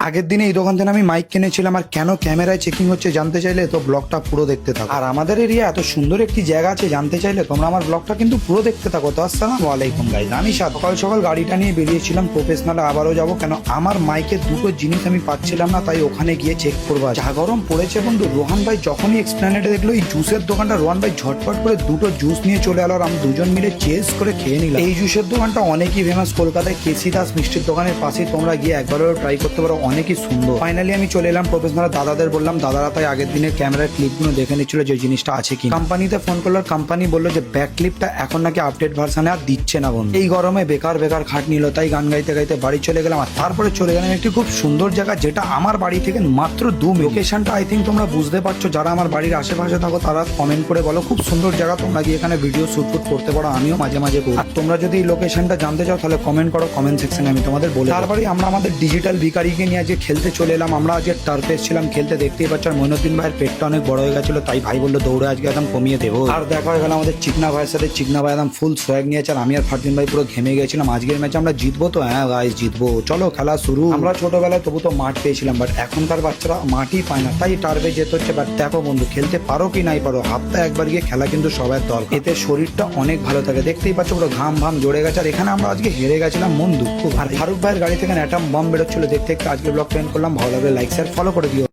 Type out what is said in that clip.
আগের দিনে এই দোকান থেকে আমি মাইক কিনেছিলাম, আর কেন ক্যামেরায় চেকিং হচ্ছে জানতে চাইলে তো ব্লগটা পুরো দেখতে থাকো। আর আমাদের এরিয়া এত সুন্দর একটি জায়গা আছে জানতে চাইলে তোমরা আমার ব্লগটা কিন্তু পুরো দেখতে থাকো। তো আসসালামু আলাইকুম গাইস, আমি সকাল সকাল গাড়িটা নিয়ে বেরিয়েছিলাম প্রফেশনালে, আবারও যাবো কেন আমার মাইকের দুটো জিনিস আমি পাচ্ছিলাম না, তাই ওখানে গিয়ে চেক করবো। যা গরম পড়েছে বন্ধু, রোহান ভাই যখনই এক্সপ্লেনেটে দেখলো এই জুসের দোকানটা, রোহান ভাই ঝটপট করে দুটো জুস নিয়ে চলে এলো, আর আমি দুজন মিলে চেস করে খেয়ে নিলাম। এই জুসের দোকানটা অনেকই ফেমাস কলকাতায়, কেসি দাস মিষ্টির দোকানের পাশে, তোমরা গিয়ে একবারও ট্রাই করতে পারো, অনেকই সুন্দর। ফাইনালি আমি চলে এলাম প্রফেশনাল দাদাদের বললাম, দাদারা তাই আগের দিনের ক্যামেরার ক্লিপগুলো দেখে নিচ্ছিল যে জিনিসটা আছে কি। কোম্পানিতে ফোন করলো, কোম্পানি বললো যে ব্যাক ক্লিপটা এখন নাকি আপডেট ভার্সানে আর দিচ্ছে না বন্ধু। এই গরমে বেকার বেকার খাট নিল, তাই গান গাইতে গাইতে বাড়ি চলে গেলাম। আর তারপরে চলে গেলাম একটি খুব সুন্দর জায়গা, যেটা আমার বাড়ি থেকে মাত্র 2 মিনিট। লোকেশনটা আই থিঙ্ক তোমরা বুঝতে পারছো, যারা আমার বাড়ির আশেপাশে থাকো তারা কমেন্ট করে বলো। খুব সুন্দর জায়গা, তোমরা গিয়ে এখানে ভিডিও শুট করতে পারো, আমিও মাঝে মাঝে করি। আর তোমরা যদি এই লোকেশনটা জানতে চাও তাহলে কমেন্ট করো, কমেন্ট সেকশনে আমি তোমাদের বলে। তারপরে আমরা আমাদের ডিজিটাল ভিকারিকে নিয়ে আজকে খেলতে চলে এলাম। আমরা আজকে টার্ফে এসেছিলাম খেলতে, দেখতেই পাচ্ছ। আর মইনুদ্দিন ভাইয়ের পেটটা অনেক বড় হয়ে গেছিল, তাই ভাই বললো দৌড়ে আজকে একদম কমিয়ে দেবো। আর দেখা হয়ে গেল আমাদের চিকনা ভাইয়ের সাথে। চিকনা ভাই একদম ফুল সোয়াগ নিয়েছে, আর আমি আর ফারদিন ভাই পুরো ঘেমে গেছিলাম। আজকের ম্যাচে আমরা জিতবো তো? হ্যাঁ গাইস জিতবো, চলো খেলা শুরু। আমরা ছোটবেলায় তবু তো মাঠ পেয়েছিলাম, বাট এখনকার বাচ্চারা মাঠই পায় না, তাই টার্ফে যেতে হচ্ছে। বাট দেখো বন্ধু, খেলতে পারো কি নাই পারো, সপ্তাহে একবার গিয়ে খেলা কিন্তু সবার দরকার, এতে শরীরটা অনেক ভালো থাকে। দেখতেই পাচ্ছ পুরো ঘাম ভাম জড়ে গেছে। আর এখানে আমরা আজকে হেরে গেছিলাম, মন দুঃখ। আর ফারুক ভাইয়ের গাড়ি থেকে অ্যাটম বম বেরোচ্ছিল দেখতে দেখতে। আজকে ব্লগ ট্রেন করলাম, ভালো লাগলে লাইক শেয়ার ফলো করে দিও।